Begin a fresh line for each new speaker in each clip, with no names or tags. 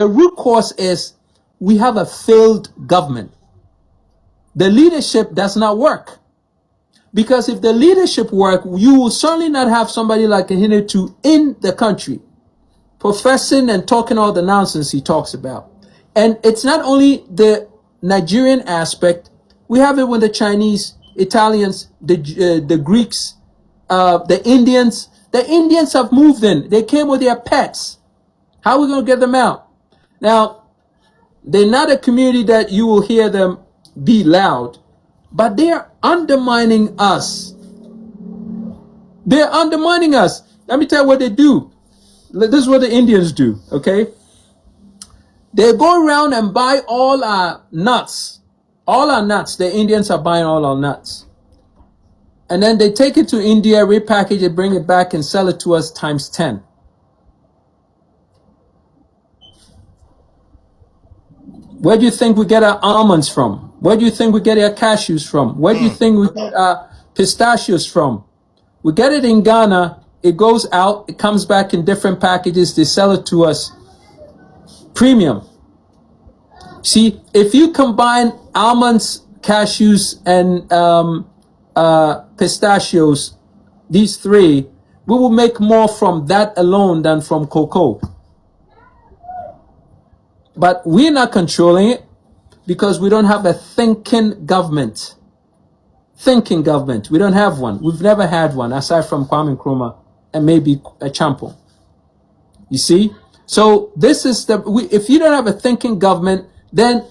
The root cause is we have a failed government. The leadership does not work. Because if the leadership work, you will certainly not have somebody like Ahinetu in the country professing and talking all the nonsense he talks about. And it's not only the Nigerian aspect. We have it with the Chinese, Italians, the Greeks, the Indians. The Indians have moved in. They came with their pets. How are we going to get them out? Now, they're not a community that you will hear them be loud, but they're undermining us. They're undermining us. Let me tell you what they do. This is what the Indians do, okay? They go around and buy all our nuts. All our nuts. The Indians are buying all our nuts. And then they take it to India, repackage it, bring it back, and sell it to us times 10. Where do you think we get our almonds from? Where do you think we get our cashews from? Where do you think we get our pistachios from? We get it in Ghana. It goes out. It comes back in different packages. They sell it to us premium. See, if you combine almonds, cashews, and pistachios, these three, we will make more from that alone than from cocoa. But we're not controlling it because we don't have a thinking government. Thinking government. We don't have one. We've never had one aside from Kwame Nkrumah and maybe a Champo. You see? So this is if you don't have a thinking government, then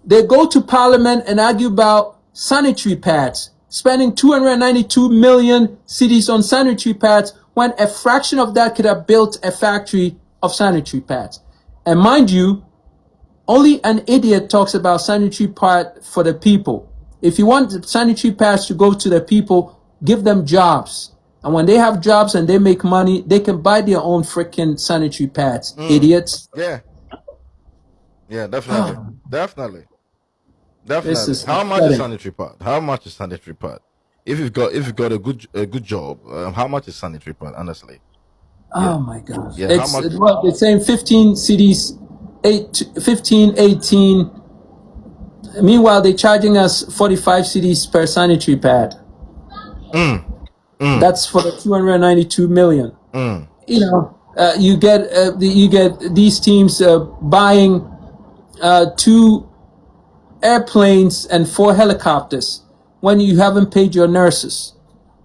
they go to parliament and argue about sanitary pads, spending 292 million cedis on sanitary pads when a fraction of that could have built a factory of sanitary pads. And mind you, only an idiot talks about sanitary pad for the people. If you want the sanitary pads to go to the people, give them jobs. And when they have jobs and they make money, they can buy their own freaking sanitary pads. Idiots.
Yeah. Yeah, definitely. Definitely. How much is sanitary pad? How much is sanitary pad? If you've got a good job, how much is sanitary pad? Honestly.
Oh my God.
Yeah.
They're saying 15 cities, 15, 18. Meanwhile, they're charging us 45 cities per sanitary pad. That's for the 292 million. You know, you get these teams buying 2 airplanes and 4 helicopters when you haven't paid your nurses,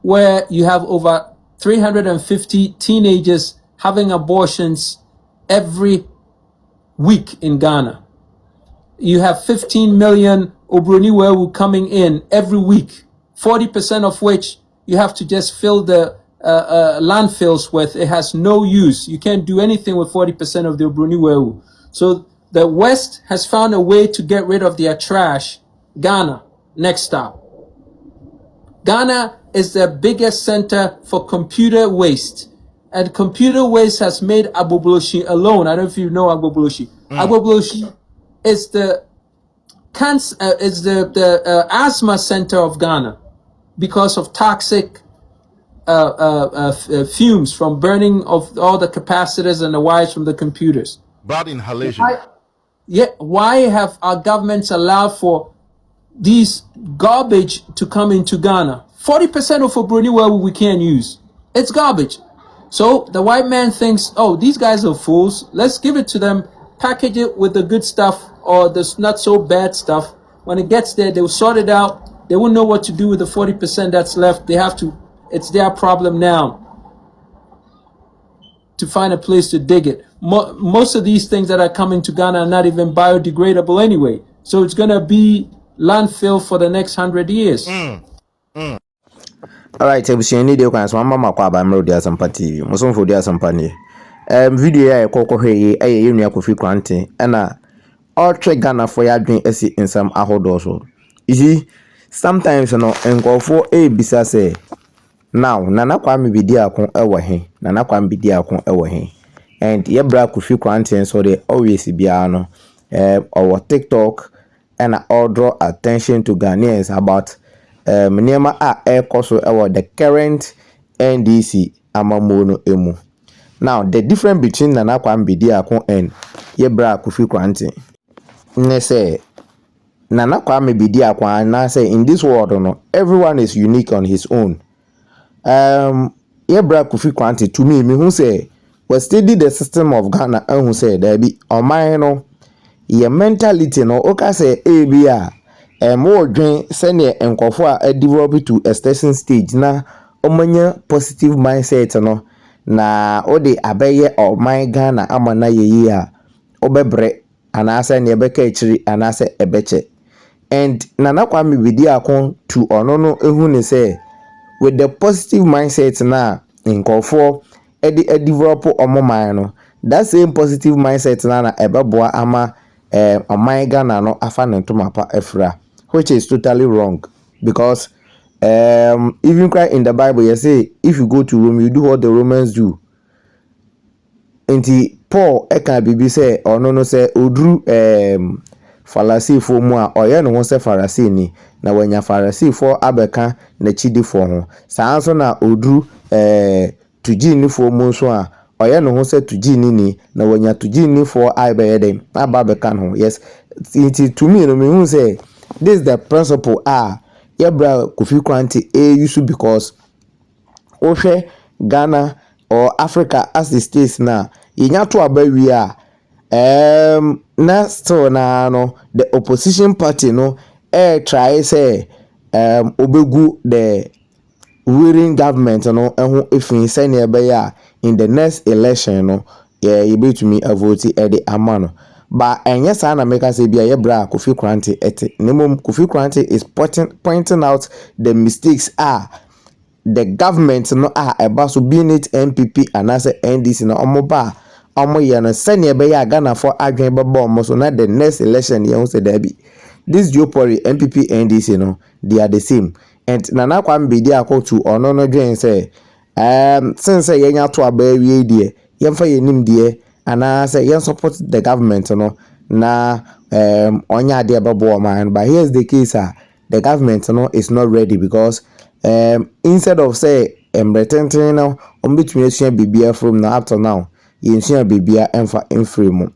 where you have over 350 teenagers having abortions every week in Ghana. You have 15 million Obroniwewu coming in every week, 40% of which you have to just fill the landfills with. It has no use. You can't do anything with 40% of the Obroniwewu. So the West has found a way to get rid of their trash. Ghana, next stop. Ghana is the biggest center for computer waste. And computer waste has made Agboboloshi alone. I don't know if you know Agboboloshi. Agboboloshi is the asthma center of Ghana because of toxic fumes from burning of all the capacitors and the wires from the computers.
Bad inhalation.
Why have our governments allowed for these garbage to come into Ghana? 40% of Obroniwewu we can't use. It's garbage. So the white man thinks, oh, these guys are fools. Let's give it to them, package it with the good stuff or the not so bad stuff. When it gets there, they'll sort it out. They won't know what to do with the 40% that's left. They have to, it's their problem now to find a place to dig it. Most of these things that are coming to Ghana are not even biodegradable anyway. So it's going to be landfill for the next 100 years.
All right, ebusiani de kwan so mama kwa ba mro dia sampa TV. Musonfo dia sampa ne. Video ya kokko hwe aye yenua Kofi Kwante na all trick Ghana for ya dwen esi insam ahodo so. You see, sometimes no enkofo bisa say now Nana Kwame bidi akon ewo he. Nana Kwame bidi akon ewo he. And ye bra Kofi Kwante so they always bia no our TikTok and all draw attention to Ghanaians about Mniema koso the current NDC amamono emu. Now the difference between Nana Kwame Bediako and yɛbrɛ Kofi Korante ne sɛ Nana Kwame Bedi Akwan na say in this world no everyone is unique on his own. Yɛbrɛ Kofi Korante to me who say we study the system of Ghana and who say there be ɔman no your mentality no oka say ebi a more dwen sɛnea nkɔfo a develop to a certain stage na ɔmanya positive mindset no na ode abɛyɛ ɔman Ghana ama na yɛyi a ɔbɛbrɛ anaasɛ ne ɛbɛka akyiri anaasɛ ɛbɛkyɛ. And Nana Kwame Bedi Akon to ɔno no ehu ne sɛ with the positive mindset na nkɔfo develop ɔmo man no that same positive mindset na ɛbɛboa ama ɔman Ghana no afa ne ntoma pa afra, which is totally wrong because even cry in the Bible you say if you go to Rome you do what the Romans do. Nti Paul eka bibi sɛ ɔno no sɛ oduru Farisifo mu a ɔyɛ ne ho sɛ Farisini na wanya Farisifo abɛka n'akyidifo ho saa nso na oduru Tujinifo mu nso a ɔyɛ ne ho sɛ Tujinini na wanya Tujinifo abɛyɛ dem aba abɛka no ho. Yes, it to me no me hu sɛ this is the principle yɛbra Kofi Korante use because wohwɛ Ghana or Africa as the states na yɛnya to aba wie a na still na no the opposition party no try say obegu the ruling government no ho efin say na ɛbɛyɛ in the next election no you betumi vote the ama no but enye saa na make say bia yɛbra Kofi Korante nemom Kofi Korante is pointing out the mistakes the government no eba so being it NPP and as NDC no omoba omo ye no sene ebe ya Ghana for adwen beba omo so na the next election ye hu say there be this duopoly NPP NDC no they are the same. And Nana Kwame Bedi Akon to ono no dwen say since ye nya to aba wie die ye mfa ye nim die ana say ye support the government no na onya ade beba man. But here's the case the government no is not ready because instead of say pretending now between bibia from now up to now yensua bibia emfa emfree mu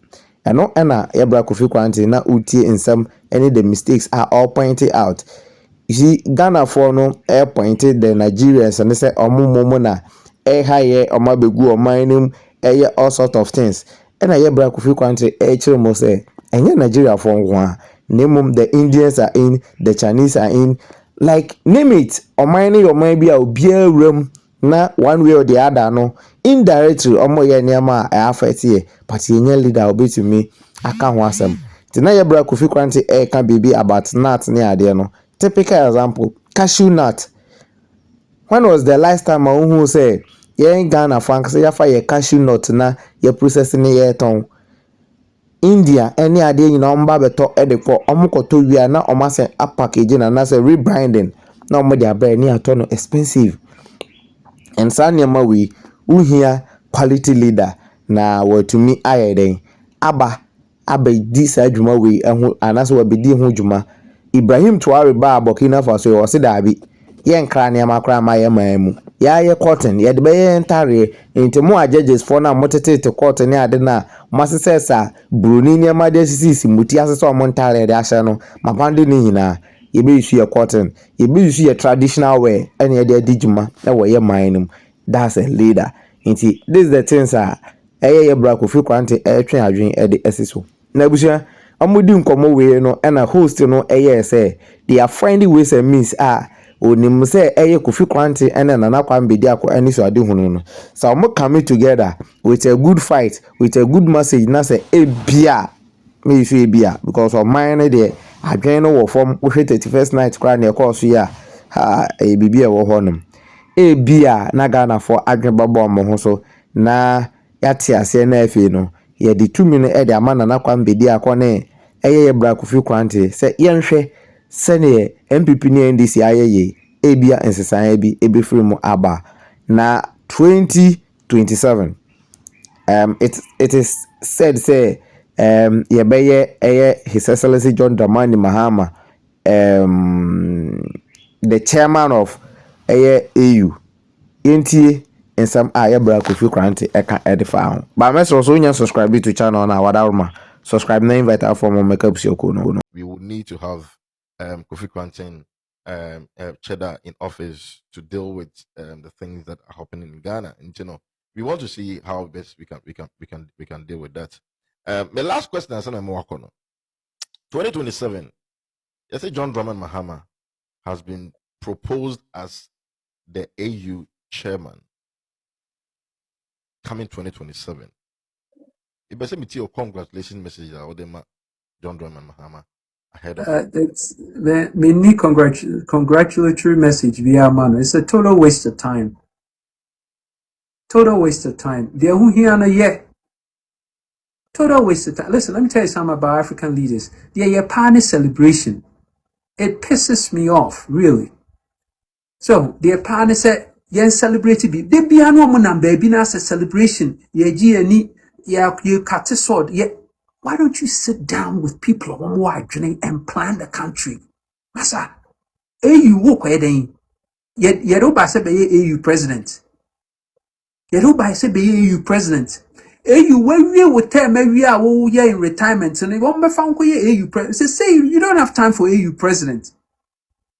eno na yebra Kofi Korante na utie nsam any the mistakes are all pointed out. You see Ghana for no pointed the Nigerians and they say omo na higher omabegu omanim all sort of things and yebra Kofi Korante kire mo say enye Nigeria for nwa nemum the Indians are in, the Chinese are in, like name it oman your mind be a obia room na one way or the other no indirectly omo ye niam affect here but yenye leader obetumi aka ho asem ti na yebra Kofi Korante can be about nut ne ade no typical example cashew nut. When was the last time who say ye in Ghana frank say ya fa ye cashew nut na ye processing ye ton India any ade nyina omba beto edekọ omokoto wia na omase package na say rebranding na omo dia buy ni ato no expensive. And sanyama we uhia quality leader na watumi ayeden aba di sa adwuma we ehu anaso we bedi hu dwuma Ibrahim Tuare ba Burkina Faso o se dabi ye nkra ne amakra ma ye mamu ya ye cotton ye de be ye ntare enti mo judges for na motete cotton ne ade na masesesa bruni ne ma de sisi muti asese o mo ntare de ahye no mapande ni nyina ye be issue ye cotton ye be issue ye traditional wear ene ye de adijuma e wo ye man. That's a leader. Enti this is the things ye bra Kofi Korante twen adwen e de esiso na busua amudi nkomo we no na host no say they are finding ways and means onim say Kofi Korante and Nana Kwame Bedi Akon ani so ade hunu no so mo come together with a good fight with a good message na say ebia me so ebia because of mine there adwen no wo form wo 31st night kra na course ya bibia wo honum ebia na Ghana for adwen babo mo ho so na yate ase na afi no ye di 2 minutes de ama Nana Kwame Bedi Akon ne yebra Kofi Korante se yenhwe se ne MPP ne NDC ayeye ebia ensesa bi ebefiri mu aba na 2027 it is said say yebeye His Excellency John Dramani Mahama the chairman of AU yentie nsɛm a yɛbra Kofi Korankye ɛka ɛde fa ho ba mɛsrɛ so wonya subscribe to channel na wadaroma subscribe na invite afɔ mo make up no.
We would need to have Kofi Korankye Cheddar in office to deal with the things that are happening in Ghana. And we want to see how best we can deal with that. My last question is on 2027. I say John Dramani Mahama has been proposed as the AU chairman coming 2027. If I say me congratulations message John Dramani Mahama ahead of
it's the mini congratulatory message via man. It's a total waste of time. Total waste of time. They're who here and yet. Total waste of time. Listen, let me tell you something about African leaders. They're party celebration. It pisses me off, really. So their party said, "Yen celebrate be. They be no man baby na a celebration. Ye ni you cut a sword. Yeah. Why don't you sit down with people on wide and plan the country? Masa, you walk then. Yet you by say be AU president. You by say be AU president. AU when we would tell me we are all year in retirement and they won't be found AU president. Say you don't have time for AU president.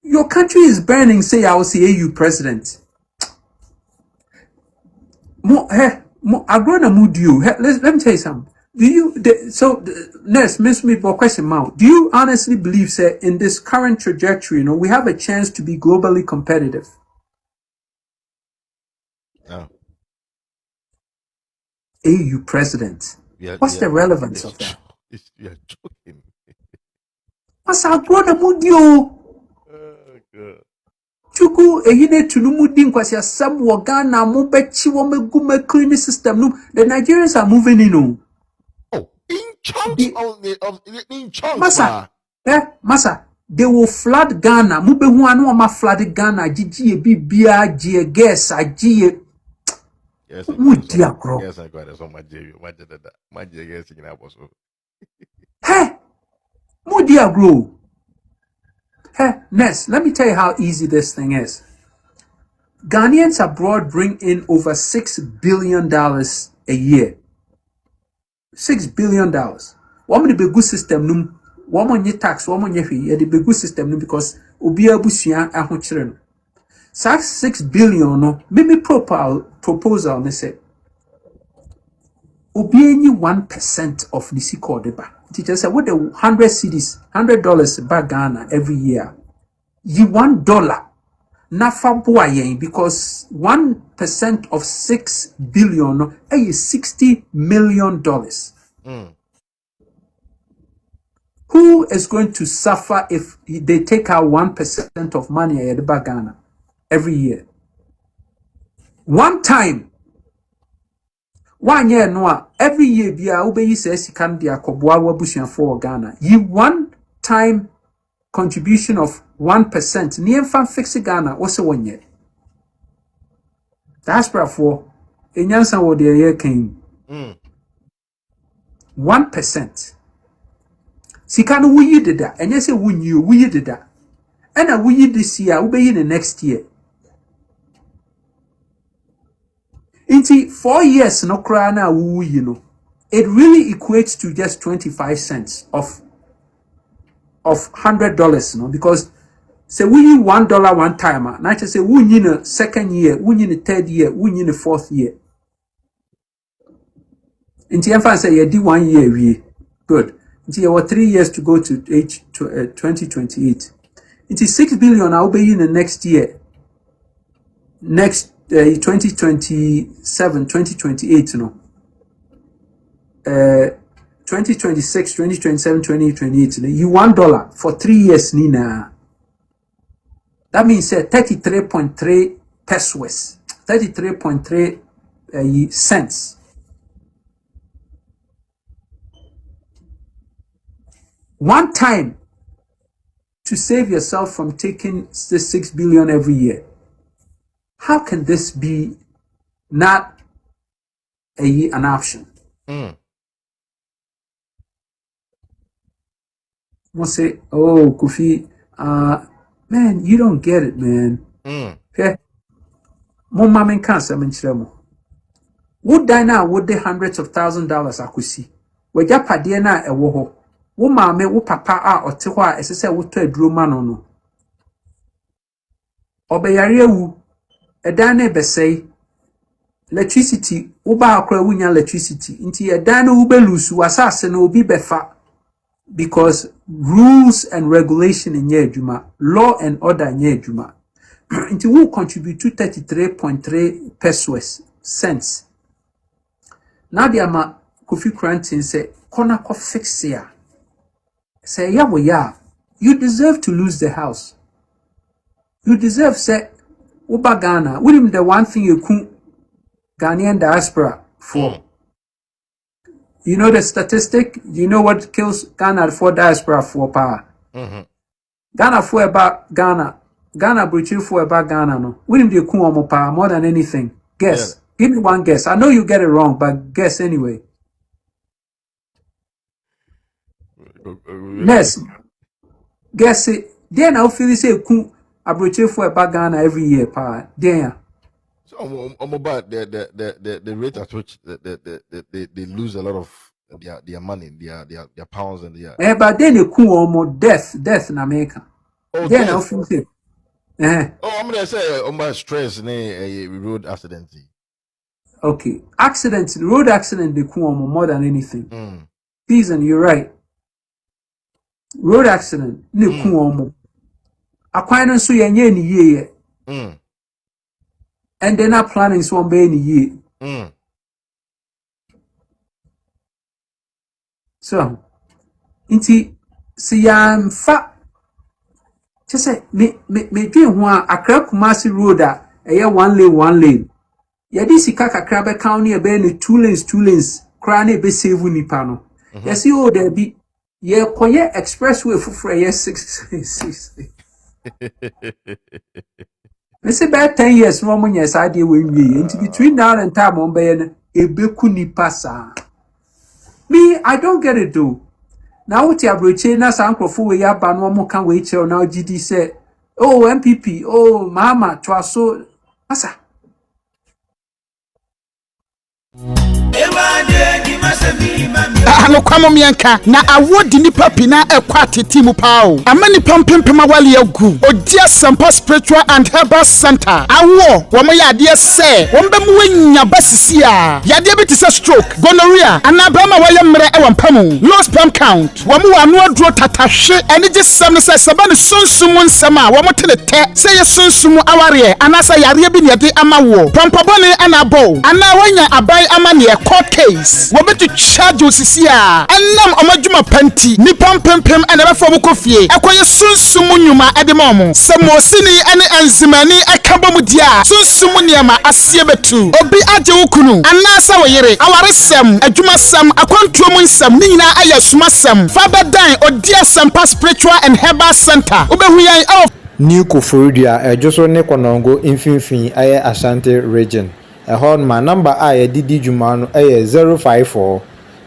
Your country is burning. Say I will see AU president. Let me tell you something. Nurse, miss me for question now. Do you honestly believe, sir, in this current trajectory, we have a chance to be globally competitive?
No.
AU president. What's the relevance of that?
You're joking.
What's our mudio?
God.
Chuku eyine tunumudin kwasi asam wo Ghana mo bechi wo megume clean system no. The Nigerians are moving in.
Oh, in chunks in chunks.
Masa, they will flood Ghana. Mube huanu ma flood Ghana. Gigi bibia gie guess agie.
Yes,
Mudiagro.
Yes, I got it. So much yes, in our
Hey, Mudiagro. Hey, Ness, let me tell you how easy this thing is. Ghanaians abroad bring in over $6 billion a year. $6 billion. Woman the good system num. Woman ye tax. Woman ye fee. The good system num because ubia busia ahunchiren. Sax 6 billion no. Maybe proposal ne say. Ubia ni 1% of the call deba. Teacher say what the 100 cedis, $100 back Ghana every year. Ye $1. Nafa because 1% of 6 billion is $60 million. Who is going to suffer if they take out 1% of money at the Ghana every year? One time. 1 year no every year bia obeyi says can dia koboa wabusuan for Ghana. Ye one time contribution of 1%. Near fan fix Ghana also 1 year. Diaspora for enyansa wo de year came 1%. Sika no wuyi deda enye se wunyi wuyi deda. And a wuyi this year ubeyi the next year. Inti 4 years no kra na wuyi no. It really equates to just 25 cents of $100 no because say we $1 one time na just say we in the second year, we in the third year, we in the fourth year. Inti enfa say you did 1 year we good. Inti you 3 years to go to 2028. Inti 6 billion I will be in the next year. Next 2027, 2028 no. 2026, 2027, 2028 you $1 for 3 years nina. That means 33.3 pesos, 33.3 cents. One time to save yourself from taking the 6 billion every year. How can this be not an option? We'll say, oh, Kofi, man, you don't get it, man. Okay. Mo mama kan asem nkyerɛ mo. Wo dan na wo de hundreds of $1,000s akosi. Wagya pade na ɛwɔ hɔ. Wo maame wo papa a ɔte hɔ a ɛsɛ sɛ wo tɔ aduro ma no. Ɔbɛyare awu. Ɛdan na ɛbɛsɛe. Electricity wo ba akora wunya electricity. Nti ɛdan na wo be lose wasase na obi bɛfa. Because rules and regulation in adwuma, law and order in adwuma. Nti wo contribute to 33.3 pesos cents. Now the ama Kofi Krantin say kona ko fix ya. Say ya wo ya. You deserve to lose the house. You deserve say Uba Ghana. With him the one thing you could Ghanaian diaspora for. You know the statistic? You know what kills Ghana for diaspora for power? Ghana for about Ghana. Ghana British for about Ghana no. With him the kuomo power more than anything. Guess. Yeah. Give me one guess. I know you get it wrong, but guess anyway. Yes. Guess it. Then I'll feel say ku British for about Ghana every year power. Then.
So about the rate at which they lose a lot of their money, their pounds and their.
But then you cool almost death in America.
Oh,
then I'll feel it.
Oh, I'm gonna say about stress in a road accident.
Okay, road accident they cool more than anything. Season, you're right. Road accident they cool almost. Acquaintance so you're any year. And they're not planning so on any year. So, inti siyam fa. Just say me dream one Accra Kumasi road a one lane. Yadi sika kakra be county e be ni two lanes. Kra na be save nipa no. Yesi o there be ye koye expressway fufure ye 6. Me say about 10 years no mo nyesa ade we nwie. Nti between now and time on be no ebeku nipa sa. Me, I don't get it though. Now what you abroche na sankrofo we ya ba no mo kan we kire now GD say, oh MPP, oh Maham to so asa.
Ano kwamo mianka na awodi nipa pina ekwa tete mu pao amani pampempema wale agu odia sampa spiritual and herbal center awo wo mo yade se wo mbe mu wanya basisi a yade bi tse stroke gonorrhea anabama wale mre e wampamu low sperm count wo mo wano aduro tatahwe ene je sam ne se sabane sunsumu nsema wo mo telete se ye sunsumu aware anasa yare bi ne yade amawo pampabone anabo ana wanya abai amane court case wo betu charge osisi a enam omadwuma panti ni pampempem ene be fo bokofie ekoye sunsumu nyuma edemom se mosini ene enzimani ekabom dia sunsumu niema asie betu obi age wukunu anasa woyere awaresem adwuma sam akwantuom nsam ni nyina ayasuma sam fabadan odia sampa spiritual and herbal center obehuyan of
New Koforidua ejoso ne konongo infinfin aye Ashanti region. Ehon ma number aye didi juma no aye 054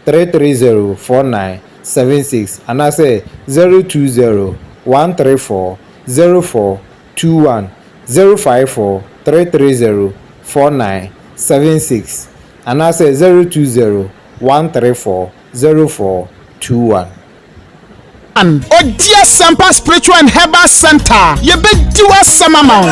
330 4976 and I say 020 134 0421 054 330 4976 and I say 020 134 0421.
Odia Sampa Spiritual and Herbal Center. You be do us some amount.